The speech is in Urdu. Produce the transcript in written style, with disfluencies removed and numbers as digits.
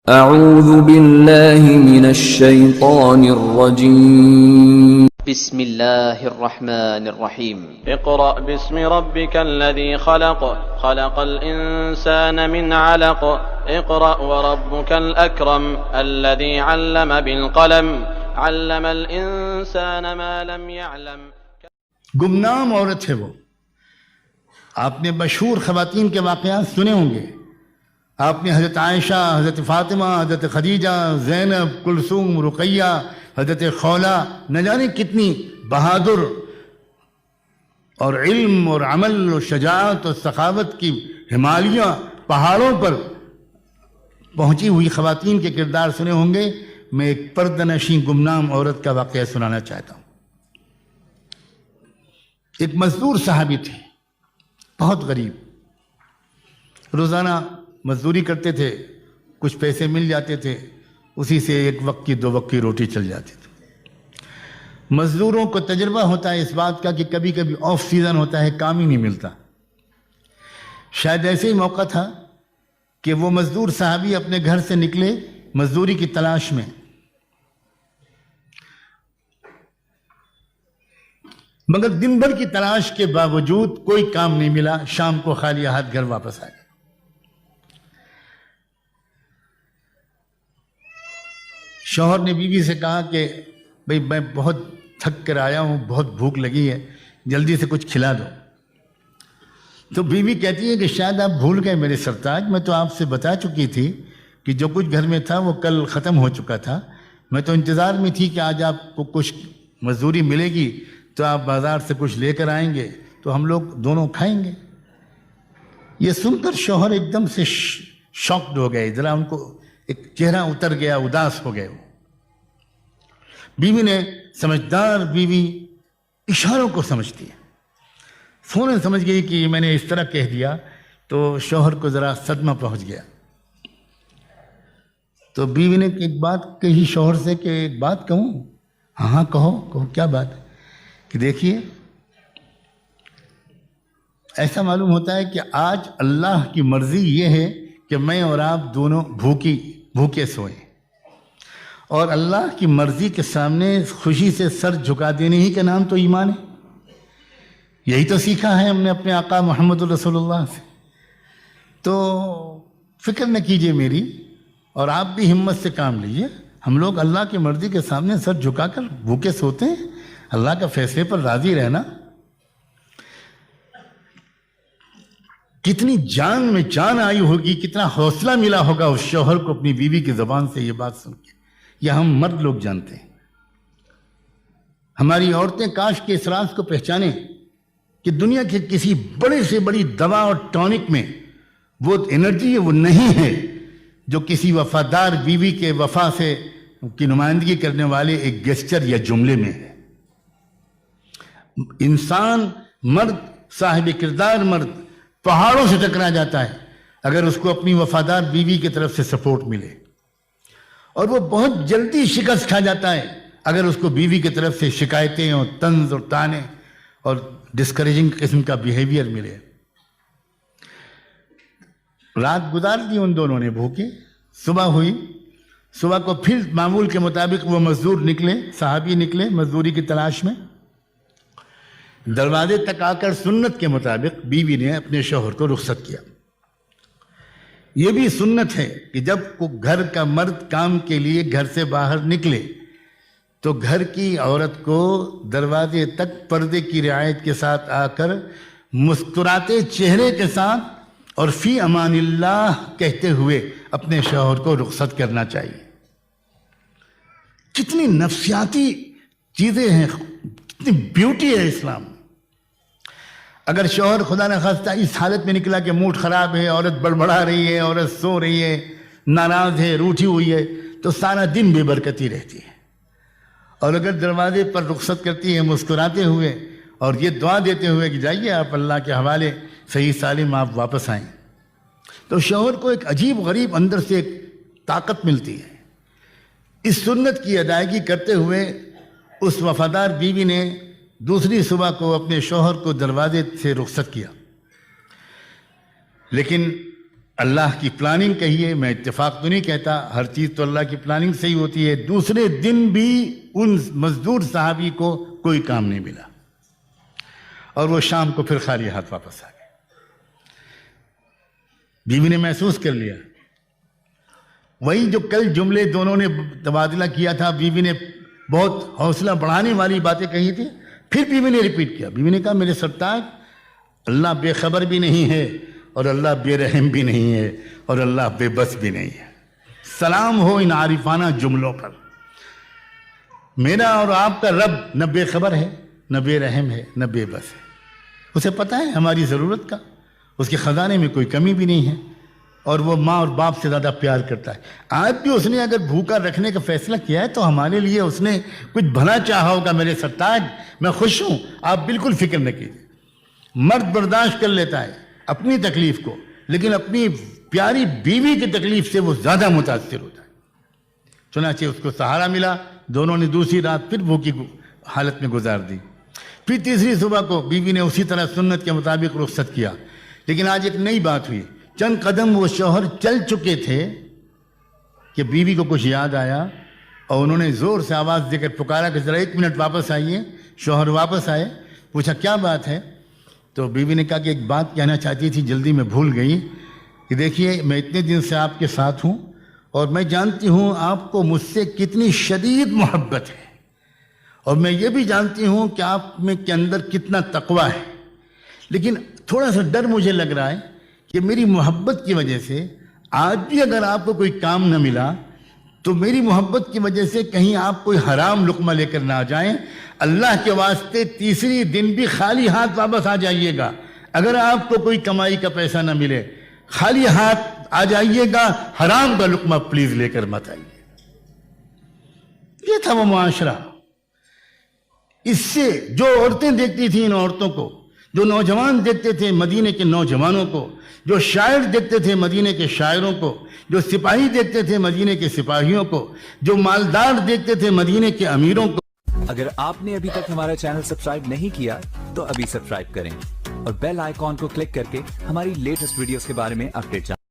اعوذ باللہ من الشیطان الرجیم بسم اللہ الرحمن الرحیم اقرأ باسم ربك الذي خلق خلق الإنسان من علق اقرأ وربك الأكرم الذي علم بالقلم علم الإنسان ما لم يعلم. گمنام عورت ہے وہ. آپ نے مشہور خواتین کے واقعات سنے ہوں گے. آپ نے حضرت عائشہ، حضرت فاطمہ، حضرت خدیجہ، زینب، کلثوم، رقیہ، حضرت خولہ، نہ جانے کتنی بہادر اور علم اور عمل اور شجاعت اور سخاوت کی ہمالیہ پہاڑوں پر پہنچی ہوئی خواتین کے کردار سنے ہوں گے. میں ایک پردہ نشین گمنام عورت کا واقعہ سنانا چاہتا ہوں. ایک مزدور صحابی تھے، بہت غریب. روزانہ مزدوری کرتے تھے، کچھ پیسے مل جاتے تھے، اسی سے ایک وقت کی 2 وقت کی روٹی چل جاتی تھی. مزدوروں کو تجربہ ہوتا ہے اس بات کا کہ کبھی کبھی آف سیزن ہوتا ہے، کام ہی نہیں ملتا. شاید ایسے ہی موقع تھا کہ وہ مزدور صحابی اپنے گھر سے نکلے مزدوری کی تلاش میں. مگر دن بھر کی تلاش کے باوجود کوئی کام نہیں ملا. شام کو خالی ہاتھ گھر واپس آ گئے. شوہر نے بیوی سے کہا کہ بھئی میں بہت تھک کر آیا ہوں، بہت بھوک لگی ہے، جلدی سے کچھ کھلا دو. تو بیوی کہتی ہے کہ شاید آپ بھول گئے میرے سرتاج، میں تو آپ سے بتا چکی تھی کہ جو کچھ گھر میں تھا وہ کل ختم ہو چکا تھا. میں تو انتظار میں تھی کہ آج آپ کو کچھ مزدوری ملے گی تو آپ بازار سے کچھ لے کر آئیں گے تو ہم لوگ دونوں کھائیں گے. یہ سن کر شوہر ایک دم سے شاکڈ ہو گئے، ذرا ان کو ایک چہرہ اتر گیا، اداس ہو گئے. بیوی نے، سمجھدار بیوی اشاروں کو سمجھتی ہے، فوراً سمجھ گئی کہ میں نے اس طرح کہہ دیا تو شوہر کو ذرا صدمہ پہنچ گیا. تو بیوی نے ایک بات کہی شوہر سے کہ ایک بات کہوں؟ ہاں کہو. کیا بات ہے؟ کہ دیکھیے، ایسا معلوم ہوتا ہے کہ آج اللہ کی مرضی یہ ہے کہ میں اور آپ دونوں بھوکے سوئیں، اور اللہ کی مرضی کے سامنے خوشی سے سر جھکا دینے ہی کا نام تو ایمان ہے. یہی تو سیکھا ہے ہم نے اپنے آقا محمد رسول اللہ سے. تو فکر نہ کیجئے میری، اور آپ بھی ہمت سے کام لیجئے. ہم لوگ اللہ کی مرضی کے سامنے سر جھکا کر بھوکے سوتے ہیں، اللہ کا فیصلے پر راضی رہنا. کتنی جان میں جان آئی ہوگی، کتنا حوصلہ ملا ہوگا اس شوہر کو اپنی بیوی کی زبان سے یہ بات سن کے. یہ ہم مرد لوگ جانتے ہیں. ہماری عورتیں کاش کے اس راز کو پہچانیں کہ دنیا کے کسی بڑے سے بڑی دوا اور ٹونک میں وہ انرجی ہے، وہ نہیں ہے جو کسی وفادار بیوی کے وفا سے کی نمائندگی کرنے والے ایک گیسچر یا جملے میں ہے. انسان، مرد، صاحب کردار مرد پہاڑوں سے ٹکرا جاتا ہے اگر اس کو اپنی وفادار بیوی کی طرف سے سپورٹ ملے، اور وہ بہت جلدی شکست کھا جاتا ہے اگر اس کو بیوی کی طرف سے شکایتیں اور طنز اور طعنے اور ڈسکریجنگ قسم کا بیہیویئر ملے. رات گزار دی ان دونوں نے بھوکے. صبح ہوئی، صبح کو پھر معمول کے مطابق وہ مزدور نکلے، صحابی نکلے مزدوری کی تلاش میں. دروازے تک آ کر سنت کے مطابق بیوی نے اپنے شوہر کو رخصت کیا. یہ بھی سنت ہے کہ جب گھر کا مرد کام کے لیے گھر سے باہر نکلے تو گھر کی عورت کو دروازے تک پردے کی رعایت کے ساتھ آ کر مسکراتے چہرے کے ساتھ اور فی امان اللہ کہتے ہوئے اپنے شوہر کو رخصت کرنا چاہیے. کتنی نفسیاتی چیزیں ہیں، کتنی بیوٹی ہے اسلام. اگر شوہر خدا نخواستہ اس حالت میں نکلا کہ موڈ خراب ہے، عورت بڑبڑا رہی ہے، عورت سو رہی ہے، ناراض ہے، روٹھی ہوئی ہے، تو سارا دن بے برکتی رہتی ہے. اور اگر دروازے پر رخصت کرتی ہے مسکراتے ہوئے اور یہ دعا دیتے ہوئے کہ جائیے آپ اللہ کے حوالے، صحیح سالم آپ واپس آئیں، تو شوہر کو ایک عجیب غریب اندر سے ایک طاقت ملتی ہے. اس سنت کی ادائیگی کرتے ہوئے اس وفادار بیوی نے دوسری صبح کو اپنے شوہر کو دروازے سے رخصت کیا. لیکن اللہ کی پلاننگ کہیے، میں اتفاق تو نہیں کہتا، ہر چیز تو اللہ کی پلاننگ سے ہی ہوتی ہے. دوسرے دن بھی ان مزدور صحابی کو کوئی کام نہیں ملا اور وہ شام کو پھر خالی ہاتھ واپس آ گئے. بیوی نے محسوس کر لیا، وہی جو کل جملے دونوں نے تبادلہ کیا تھا، بیوی نے بہت حوصلہ بڑھانے والی باتیں کہی تھی، پھر بیوی نے ریپیٹ کیا. بیوی نے کہا میرے سرتاج، اللہ بے خبر بھی نہیں ہے اور اللہ بے رحم بھی نہیں ہے اور اللہ بے بس بھی نہیں ہے. سلام ہو ان عارفانہ جملوں پر. میرا اور آپ کا رب نہ بے خبر ہے، نہ بے رحم ہے، نہ بے بس ہے. اسے پتہ ہے ہماری ضرورت کا، اس کے خزانے میں کوئی کمی بھی نہیں ہے اور وہ ماں اور باپ سے زیادہ پیار کرتا ہے. آج بھی اس نے اگر بھوکا رکھنے کا فیصلہ کیا ہے تو ہمارے لیے اس نے کچھ بھلا چاہا ہوگا. میرے سرتاج میں خوش ہوں، آپ بالکل فکر نہ کیجیے. مرد برداشت کر لیتا ہے اپنی تکلیف کو، لیکن اپنی پیاری بیوی کی تکلیف سے وہ زیادہ متاثر ہوتا ہے. چنانچہ اس کو سہارا ملا. دونوں نے دوسری رات پھر بھوکی حالت میں گزار دی. پھر تیسری صبح کو بیوی نے اسی طرح سنت کے مطابق رخصت کیا. لیکن آج ایک نئی بات ہوئی. چند قدم وہ شوہر چل چکے تھے کہ بیوی کو کچھ یاد آیا اور انہوں نے زور سے آواز دے کر پکارا کہ ذرا 1 منٹ واپس آئیے. شوہر واپس آئے. پوچھا کیا بات ہے؟ تو بیوی نے کہا کہ ایک بات کہنا چاہتی تھی، جلدی میں بھول گئی. کہ دیکھیے میں اتنے دن سے آپ کے ساتھ ہوں اور میں جانتی ہوں آپ کو مجھ سے کتنی شدید محبت ہے، اور میں یہ بھی جانتی ہوں کہ آپ میں کے اندر کتنا تقویٰ ہے. لیکن تھوڑا سا ڈر مجھے لگ رہا ہے کہ میری محبت کی وجہ سے آج بھی اگر آپ کو کوئی کام نہ ملا تو میری محبت کی وجہ سے کہیں آپ کوئی حرام لقمہ لے کر نہ آ جائیں. اللہ کے واسطے تیسری دن بھی خالی ہاتھ واپس آ جائیے گا. اگر آپ کو کوئی کمائی کا پیسہ نہ ملے خالی ہاتھ آ جائیے گا، حرام کا لقمہ پلیز لے کر مت آئیے. یہ تھا وہ معاشرہ. اس سے جو عورتیں دیکھتی تھیں ان عورتوں کو، جو نوجوان دیکھتے تھے مدینے کے نوجوانوں کو، جو شاعر دیکھتے تھے مدینے کے شاعروں کو، جو سپاہی دیکھتے تھے مدینے کے سپاہیوں کو، جو مالدار دیکھتے تھے مدینے کے امیروں کو. اگر آپ نے ابھی تک ہمارا چینل سبسکرائب نہیں کیا تو ابھی سبسکرائب کریں اور بیل آئیکن کو کلک کر کے ہماری لیٹسٹ ویڈیوز کے بارے میں اپڈیٹ جانیں.